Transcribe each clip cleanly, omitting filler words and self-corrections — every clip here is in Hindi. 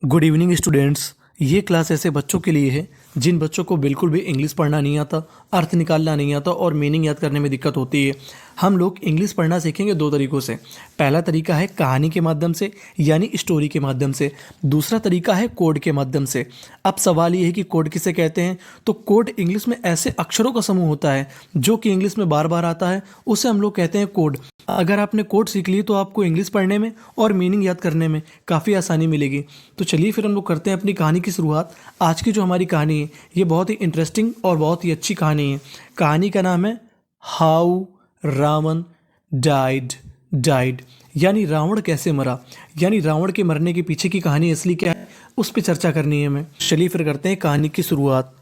Good evening students. ये क्लास ऐसे बच्चों के लिए है जिन बच्चों को बिल्कुल भी इंग्लिश पढ़ना नहीं आता, अर्थ निकालना नहीं आता और मीनिंग याद करने में दिक्कत होती है। हम लोग इंग्लिश पढ़ना सीखेंगे दो तरीक़ों से। पहला तरीका है कहानी के माध्यम से यानी स्टोरी के माध्यम से। दूसरा तरीका है कोड के माध्यम से। अब सवाल ये है कि कोड किसे कहते हैं। तो कोड इंग्लिश में ऐसे अक्षरों का समूह होता है जो कि इंग्लिश में बार बार आता है, उसे हम लोग कहते हैं कोड। अगर आपने कोड सीख ली तो आपको इंग्लिश पढ़ने में और मीनिंग याद करने में काफ़ी आसानी मिलेगी। तो चलिए फिर हम लोग करते हैं अपनी कहानी की शुरुआत। आज की जो हमारी कहानी है ये बहुत ही इंटरेस्टिंग और बहुत ही अच्छी कहानी है। कहानी का नाम है हाउ रावण डाइड यानी रावण कैसे मरा, यानी रावण के मरने के पीछे की कहानी असली क्या है उस पर चर्चा करनी है हमें। चलिए फिर करते हैं कहानी की शुरुआत।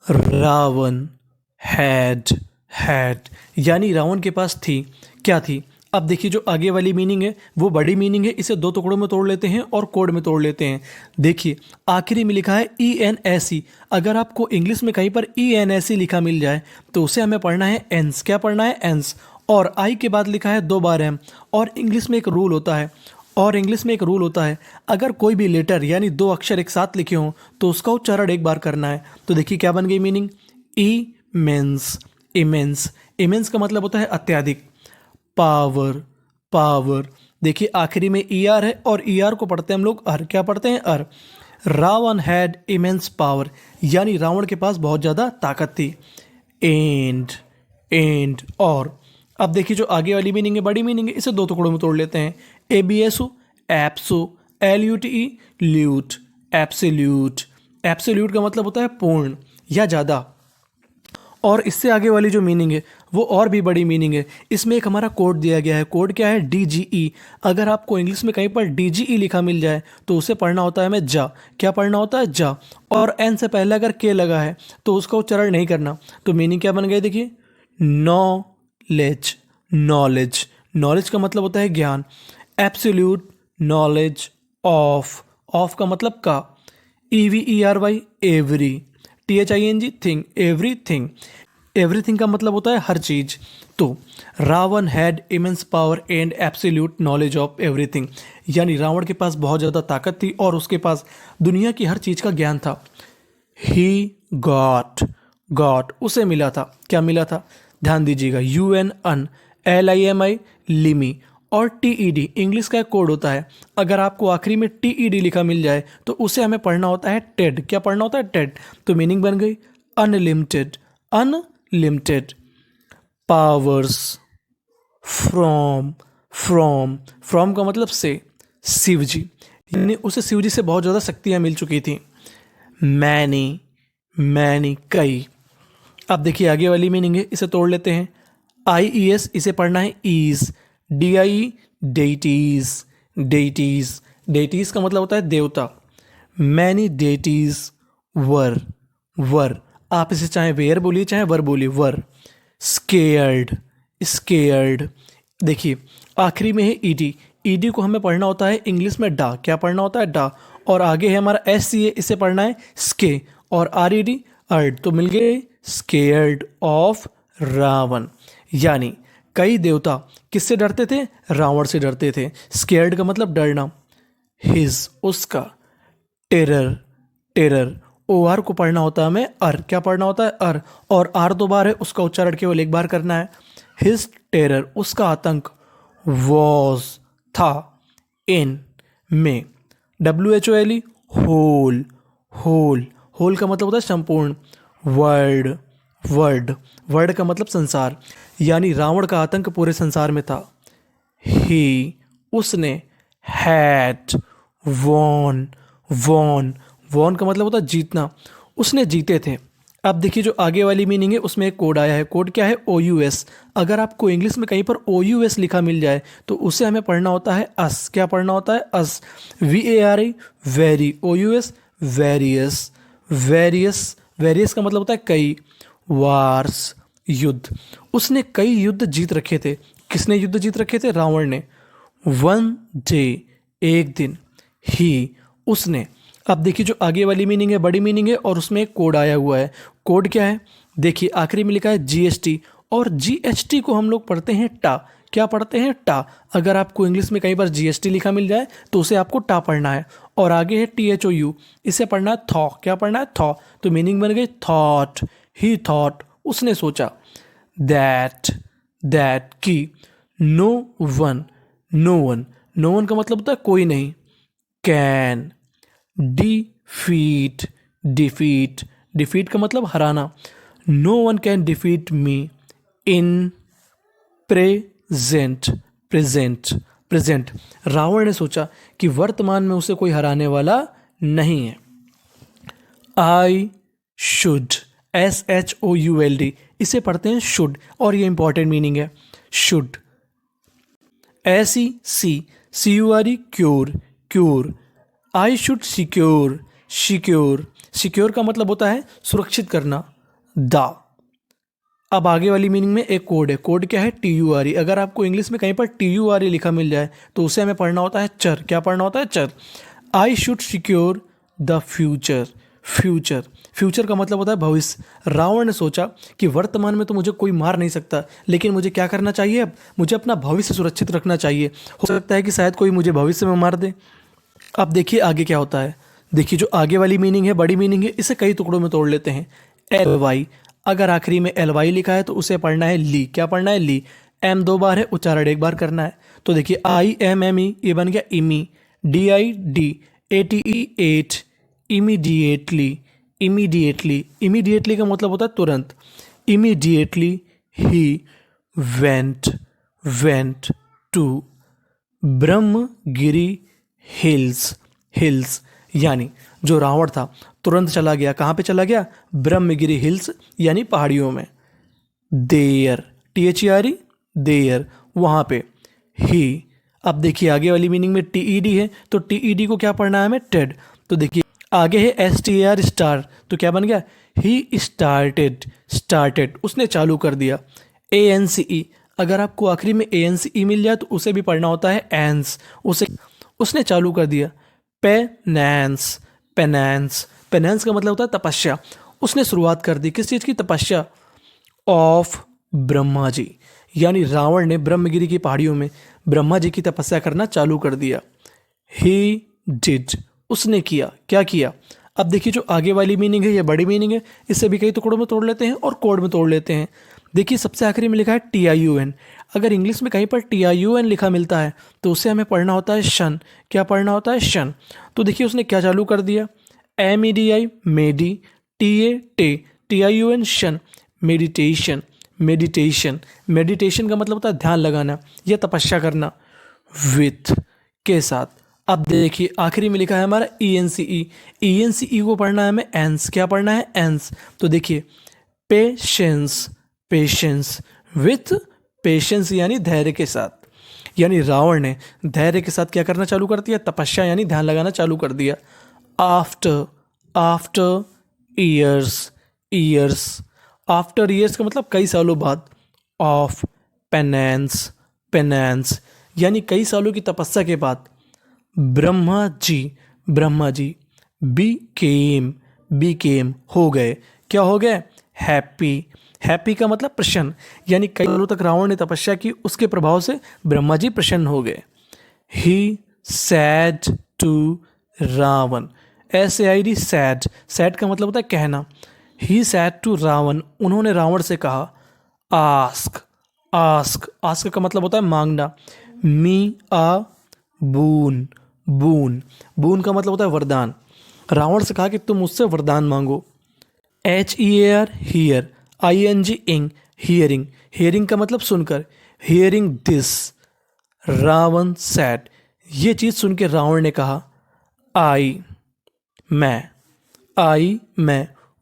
रावण हैड यानी रावण के पास थी। क्या थी? अब देखिए जो आगे वाली मीनिंग है वो बड़ी मीनिंग है, इसे दो टुकड़ों में तोड़ लेते हैं और कोड में तोड़ लेते हैं। देखिए आखिरी में लिखा है ENSE। अगर आपको इंग्लिश में कहीं पर ENSE लिखा मिल जाए तो उसे हमें पढ़ना है एंस। क्या पढ़ना है? एंस। और आई के बाद लिखा है 2 बार एम। और इंग्लिश में एक रूल होता है, अगर कोई भी लेटर यानी 2 अक्षर एक साथ लिखे हों तो उसका उच्चारण एक बार करना है। तो देखिए क्या बन गई मीनिंग। इमेंस का मतलब होता है अत्यधिक। पावर। देखिए आखिरी में ER है और ER को पढ़ते हैं हम लोग अर। क्या पढ़ते हैं? अर। रावण हैड इमेंस पावर यानी रावण के पास बहुत ज़्यादा ताकत थी। एंड और अब देखिए जो आगे वाली मीनिंग है बड़ी मीनिंग है, इसे 2 टुकड़ों में तोड़ लेते हैं। ABSO एप्सो, LUTE ल्यूट, एब्सोल्यूट का मतलब होता है पूर्ण या ज़्यादा। और इससे आगे वाली जो मीनिंग है वो और भी बड़ी मीनिंग है। इसमें एक हमारा कोड दिया गया है। कोड क्या है? DGE। अगर आपको इंग्लिश में कहीं पर DGE लिखा मिल जाए तो उसे पढ़ना होता है हमें जा। क्या पढ़ना होता है? जा। और एन से पहले अगर के लगा है तो उसका उच्चारण नहीं करना। तो मीनिंग क्या बन गई? देखिए नॉलेज का मतलब होता है ज्ञान। एब्सोल्यूट नॉलेज ऑफ का मतलब का। EVERY every, THING thing, everything का मतलब होता है हर चीज। तो Ravan had immense power and absolute knowledge of everything यानी रावण के पास बहुत ज़्यादा ताकत थी और उसके पास दुनिया की हर चीज़ का ज्ञान था। ही गॉट उसे मिला था। क्या मिला था? ध्यान दीजिएगा UN LIMI लिमी और TED इंग्लिश का एक कोड होता है। अगर आपको आखिरी में TED लिखा मिल जाए तो उसे हमें पढ़ना होता है टेड। क्या पढ़ना होता है? टेड। तो मीनिंग बन गई अनलिमिटेड पावर्स फ्रॉम का मतलब से। शिव जी यानी उसे शिव जी से बहुत ज़्यादा शक्तियाँ मिल चुकी थी। मैनी कई। अब देखिए आगे वाली मीनिंग है, इसे तोड़ लेते हैं। IES इसे पढ़ना है ईज। DIE डेटीज का मतलब होता है देवता। मैनी डेटीज वर आप इसे चाहे वेयर बोलिए चाहे वर बोलिए। वर स्केयर्ड। देखिए आखिरी में है ED को हमें पढ़ना होता है इंग्लिश में डा। क्या पढ़ना होता है? डा। और आगे है हमारा SCA, इसे पढ़ना है स्के। और RED अर्ड। तो मिल गए स्केयर्ड ऑफ रावण यानी कई देवता किससे डरते थे? रावण से डरते थे। स्केयर्ड का मतलब डरना। हिज उसका। टेरर OR को पढ़ना होता है हमें अर। क्या पढ़ना होता है? अर। और R 2 बार है, उसका उच्चारण केवल एक बार करना है। हिज टेरर उसका आतंक। वॉज था। इन में। WHOLE होल का मतलब होता है संपूर्ण। वर्ड का मतलब संसार यानी रावण का आतंक पूरे संसार में था। ही उसने। हैड वॉन का मतलब होता है जीतना। उसने जीते थे। अब देखिए जो आगे वाली मीनिंग है उसमें एक कोड आया है। कोड क्या है? OUS। अगर आपको इंग्लिश में कहीं पर OUS लिखा मिल जाए तो उसे हमें पढ़ना होता है अस। क्या पढ़ना होता है? अस। VARI very. OUS वेरियस का मतलब होता है कई। वार्स युद्ध। उसने कई युद्ध जीत रखे थे। किसने युद्ध जीत रखे थे? रावण ने। वन डे एक दिन। ही उसने। अब देखिए जो आगे वाली मीनिंग है बड़ी मीनिंग है और उसमें एक कोड आया हुआ है। कोड क्या है? देखिए आखिरी में लिखा है GST और GHT को हम लोग पढ़ते हैं टा। क्या पढ़ते हैं? टा। अगर आपको इंग्लिश में कई बार जीएसटी लिखा मिल जाए तो उसे आपको टा पढ़ना है। और आगे है THOU, इसे पढ़ना है थॉ। क्या पढ़ना है? थॉ। तो मीनिंग बन गई थॉट, ही थॉट, उसने सोचा। दैट की नो वन, नो वन का मतलब होता है कोई नहीं। कैन, डिफीट का मतलब हराना। No one can defeat me in present. Ravan ने सोचा कि वर्तमान में उसे कोई हराने वाला नहीं है। आई शुड, SHOULD, इसे पढ़ते हैं शुड, और ये इंपॉर्टेंट मीनिंग है should. CURE, cure. I should secure का मतलब होता है सुरक्षित करना। अब आगे वाली मीनिंग में एक कोड है। कोड क्या है? TURE। अगर आपको इंग्लिश में कहीं पर TURE लिखा मिल जाए तो उसे हमें पढ़ना होता है चर। क्या पढ़ना होता है? चर। I should secure the future का मतलब होता है भविष्य। रावण ने सोचा कि वर्तमान में तो मुझे कोई मार नहीं सकता, लेकिन मुझे क्या करना चाहिए? अब मुझे अपना भविष्य सुरक्षित रखना चाहिए। हो सकता है कि शायद कोई मुझे भविष्य में मार दे। अब देखिए आगे क्या होता है। देखिए जो आगे वाली मीनिंग है, बड़ी मीनिंग है, इसे कई टुकड़ों में तोड़ लेते हैं। LY, अगर आखिरी में LY लिखा है तो उसे पढ़ना है ली। क्या पढ़ना है? ली। M 2 बार है, उच्चारण 1 बार करना है। तो देखिए IMME, ये बन गया इमी। DID, ATE, ate. इमीडिएटली का मतलब होता है तुरंत। इमीडिएटली ही वेंट टू ब्रह्मगिरी हिल्स, यानी जो रावण था तुरंत चला गया। कहाँ पे चला गया? ब्रह्मगिरी हिल्स, यानी पहाड़ियों में। देयर, THERE, देयर, वहाँ पे। ही, अब देखिए आगे वाली मीनिंग में TED है, तो TED को क्या पढ़ना है हमें? टेड। तो देखिए आगे है STAR, स्टार, तो क्या बन गया? ही स्टार्टेड, उसने चालू कर दिया। ANCE, अगर आपको आखिरी में ANCE मिल जाए तो उसे भी पढ़ना होता है एंस, उसने चालू कर दिया। पेनेंस का मतलब होता है तपस्या। उसने शुरुआत कर दी किस चीज़ की? तपस्या। ऑफ ब्रह्मा जी, यानी रावण ने ब्रह्मगिरी की पहाड़ियों में ब्रह्मा जी की तपस्या करना चालू कर दिया। ही डिड, उसने किया। क्या किया? अब देखिए जो आगे वाली मीनिंग है ये बड़ी मीनिंग है, इसे भी कई टुकड़ों में तोड़ लेते हैं और कोड में तोड़ लेते हैं। देखिए सबसे आखिरी में लिखा है TIUN। अगर इंग्लिश में कहीं पर TIUN लिखा मिलता है तो उसे हमें पढ़ना होता है शन। क्या पढ़ना होता है? शन। तो देखिए उसने क्या चालू कर दिया? MEDI, मेडी। TA, TIUN, शन। मेडिटेशन का मतलब होता है ध्यान लगाना या तपस्या करना। विथ, के साथ। अब देखिए आखिरी में लिखा है हमारा ENCE को पढ़ना है हमें एंस। क्या पढ़ना है? एंस। तो देखिए पेशेंस विथ पेशेंस, यानी धैर्य के साथ। यानी रावण ने धैर्य के साथ क्या करना चालू कर दिया? तपस्या यानी ध्यान लगाना चालू कर दिया। आफ्टर ईयर्स का मतलब कई सालों बाद। ऑफ पेनेंस यानी कई सालों की तपस्या के बाद। ब्रह्मा जी बीकेम, हो गए। क्या हो गए? हैप्पी का मतलब प्रसन्न, यानी कई सालों तक रावण ने तपस्या की, उसके प्रभाव से ब्रह्मा जी प्रसन्न हो गए। He said to Ravan, SAID, said का मतलब होता है कहना। ही सैड टू रावण, उन्होंने रावण से कहा। आस्क का मतलब होता है मांगना। मी आ बून का मतलब होता है वरदान। रावण से कहा कि तुम मुझसे वरदान मांगो। HEAR, here. ING, हियरिंग का मतलब सुनकर। हियरिंग दिस, रावण सैड, ये चीज़ सुन के रावण ने कहा। मैं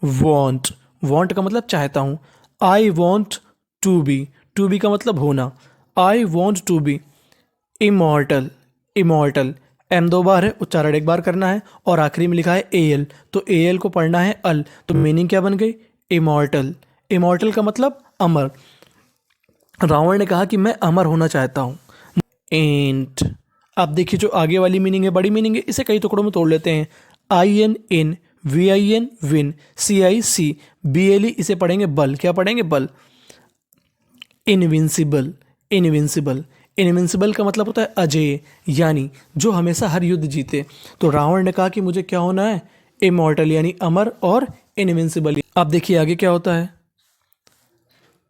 वॉन्ट का मतलब चाहता हूँ। आई वॉन्ट टू बी का मतलब होना। I want to be immortal. M 2 बार है, उच्चारण 1 बार करना है, और आखिरी में लिखा है AL, तो AL को पढ़ना है अल। तो मीनिंग क्या बन गई? इमॉर्टल का मतलब अमर। रावण ने कहा कि मैं अमर होना चाहता हूँ। एंट, अब देखिए जो आगे वाली मीनिंग है बड़ी मीनिंग है, इसे कई टुकड़ों में तोड़ लेते हैं। IN, in. VIN, win. CIC, BLE, इसे पढ़ेंगे बल। क्या पढ़ेंगे? बल। Invincible invincible. इनविंसिबल का मतलब होता है अजेय, यानी जो हमेशा हर युद्ध जीते। तो रावण ने कहा कि मुझे क्या होना है, इमॉर्टल यानी अमर और इनविंसिबल। अब देखिए आगे क्या होता है।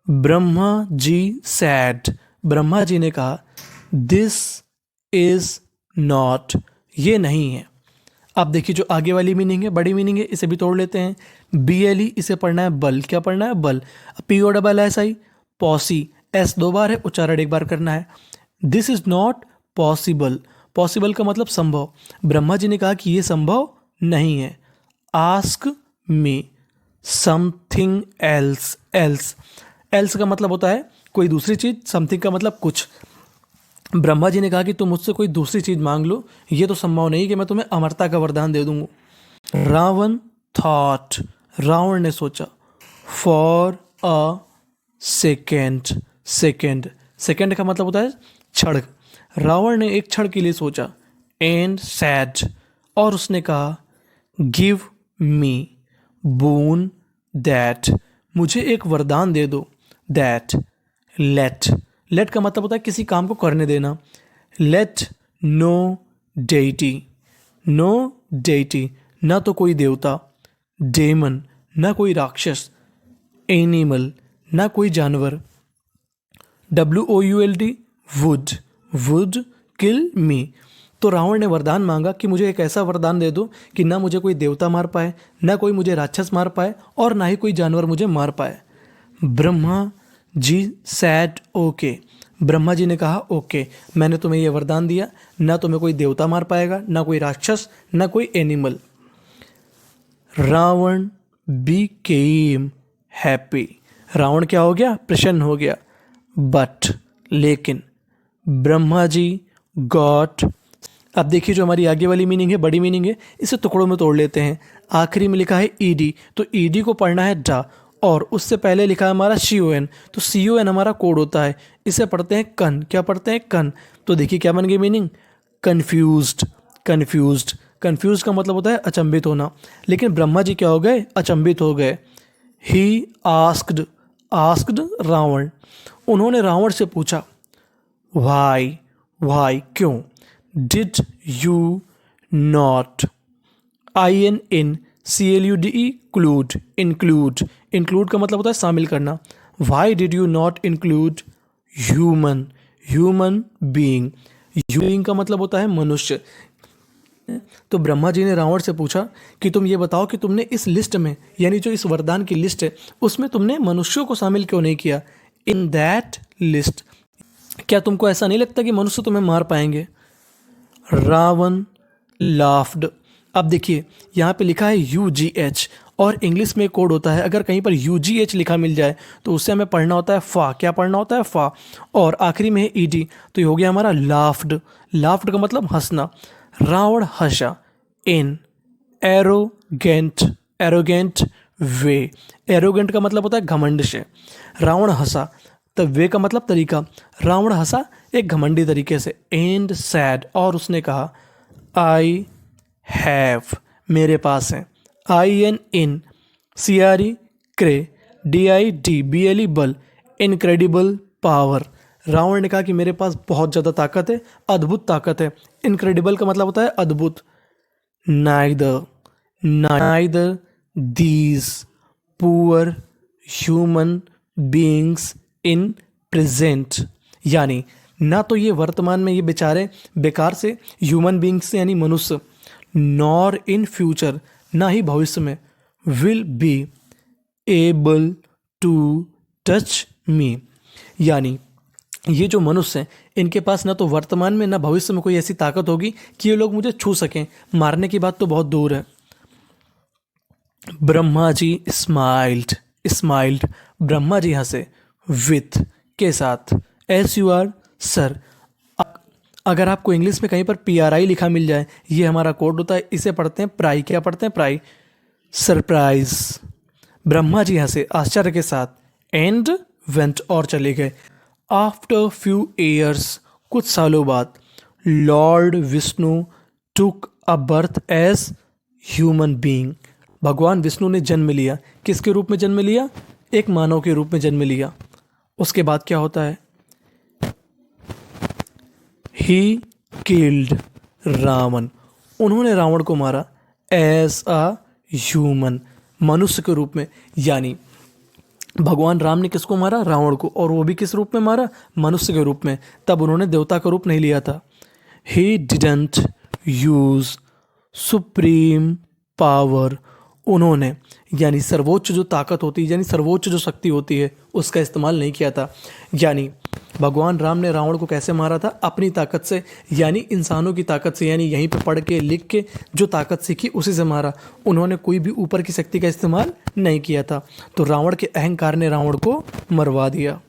ब्रह्मा जी सैड, ब्रह्मा जी ने कहा दिस इज नॉट, ये नहीं है। अब देखिए जो आगे वाली मीनिंग है, बड़ी मीनिंग है, इसे भी तोड़ लेते हैं। BLE इसे पढ़ना है बल, क्या पढ़ना है बल। POSSI पॉसी, S 2 बार है, उच्चारण एक बार करना है। This is not possible, possible का मतलब संभव। ब्रह्मा जी ने कहा कि ये संभव नहीं है। Ask me something else, else, else का मतलब होता है कोई दूसरी चीज, समथिंग का मतलब कुछ। ब्रह्मा जी ने कहा कि तुम मुझसे कोई दूसरी चीज मांग लो, ये तो संभव नहीं कि मैं तुम्हें अमरता का वरदान दे दूंगा। रावण थॉट, रावण ने सोचा। For a second, second, second का मतलब होता है क्षण। रावण ने एक क्षण के लिए सोचा। एंड सैड, और उसने कहा गिव मी बोन दैट, मुझे एक वरदान दे दो। दैट, लेट, लेट का मतलब होता है किसी काम को करने देना। Let no deity, no deity ना तो कोई देवता, डेमन ना कोई राक्षस, एनिमल ना कोई जानवर, WOULD वुड, वुड किल मी। तो रावण ने वरदान मांगा कि मुझे एक ऐसा वरदान दे दो कि ना मुझे कोई देवता मार पाए, ना कोई मुझे राक्षस मार पाए, और ना ही कोई जानवर मुझे मार पाए। ब्रह्मा जी सैड ओके, ब्रह्मा जी ने कहा ओके, मैंने तुम्हें यह वरदान दिया, ना तुम्हें कोई देवता मार पाएगा, ना कोई राक्षस, ना कोई animal. Ravan became happy, Ravan क्या हो गया, प्रसन्न हो गया। बट, लेकिन, ब्रह्मा जी गॉट, अब देखिए जो हमारी आगे वाली मीनिंग है, बड़ी मीनिंग है, इसे टुकड़ों में तोड़ लेते हैं। आखिरी में लिखा है ईडी, तो ईडी को पढ़ना है डा, और उससे पहले लिखा है हमारा CON, तो CON हमारा कोड होता है, इसे पढ़ते हैं कन, क्या पढ़ते हैं कन। तो देखिए क्या बन गई मीनिंग, कन्फ्यूज्ड, कन्फ्यूज्ड, कन्फ्यूज का मतलब होता है अचंभित होना। लेकिन ब्रह्मा जी क्या हो गए, अचंभित हो गए। ही आस्क्ड, आस्क्ड रावण, उन्होंने रावण से पूछा। वाई, वाई क्यों। Did you not, INCLUDE clued, include, include का मतलब होता है शामिल करना। Why did you not include human, human being, being का मतलब होता है मनुष्य। तो ब्रह्मा जी ने रावण से पूछा कि तुम ये बताओ कि तुमने इस लिस्ट में, यानी जो इस वरदान की लिस्ट है, उसमें तुमने मनुष्यों को शामिल क्यों नहीं किया। इन दैट लिस्ट, क्या तुमको ऐसा नहीं लगता कि मनुष्य तुम्हें मार पाएंगे। रावण लाफ्ड, अब देखिए यहाँ पे लिखा है UGH, और इंग्लिश में कोड होता है, अगर कहीं पर UGH लिखा मिल जाए तो उससे हमें पढ़ना होता है फा, क्या पढ़ना होता है फा, और आखिरी में है ED, तो ये हो गया हमारा लाफ्ड। लाफ्ड का मतलब हंसना। रावण हंसा। इन एरोगेंट, एरोगेंट वे, एरोगेंट का मतलब होता है घमंड से। रावण हंसा, तब वे का मतलब तरीका, रावण हंसा एक घमंडी तरीके से। एंड सैड, और उसने कहा आई हैव, मेरे पास है। IN CRE क्रे, DIDBLE बल, इनक्रेडिबल पावर। रावण ने कहा कि मेरे पास बहुत ज़्यादा ताकत है, अद्भुत ताकत है। इनक्रेडिबल का मतलब होता है अद्भुत। Neither, neither these poor human beings in present, यानी ना तो ये वर्तमान में ये बेचारे बेकार से ह्यूमन बीइंग्स यानी मनुष्य, नॉर इन फ्यूचर, ना ही भविष्य में, will be able to touch me, यानी ये जो मनुष्य हैं इनके पास ना तो वर्तमान में ना भविष्य में कोई ऐसी ताकत होगी कि ये लोग मुझे छू सकें, मारने की बात तो बहुत दूर है। ब्रह्मा जी स्माइल्ड, स्माइल्ड, ब्रह्मा जी हंसे। विथ के साथ, SUR सर। अगर आपको इंग्लिश में कहीं पर PRI लिखा मिल जाए, ये हमारा कोड होता है, इसे पढ़ते हैं प्राई, क्या पढ़ते हैं प्राई, सरप्राइज। ब्रह्मा जी हंसे आश्चर्य के साथ। एंड वेंट, और चले गए। आफ्टर फ्यू ईयर्स, कुछ सालों बाद, Lord Vishnu took a birth as human being, भगवान विष्णु ने जन्म लिया। किसके रूप में जन्म लिया, एक मानव के रूप में जन्म लिया। उसके बाद क्या होता है, ही किल्ड रावण, उन्होंने रावण को मारा एज अ ह्यूमन, मनुष्य के रूप में। यानी भगवान राम ने किसको मारा? रावण को, और वो भी किस रूप में मारा? मनुष्य के रूप में। तब उन्होंने देवता का रूप नहीं लिया था। He didn't use supreme power, उन्होंने यानी सर्वोच्च जो ताकत होती है, यानी सर्वोच्च जो शक्ति होती है, उसका इस्तेमाल नहीं किया था। यानी भगवान राम ने रावण को कैसे मारा था? अपनी ताकत से, यानी इंसानों की ताकत से, यानी यहीं पे पढ़ के लिख के जो ताकत सीखी उसी से मारा। उन्होंने कोई भी ऊपर की शक्ति का इस्तेमाल नहीं किया था। तो रावण के अहंकार ने रावण को मरवा दिया।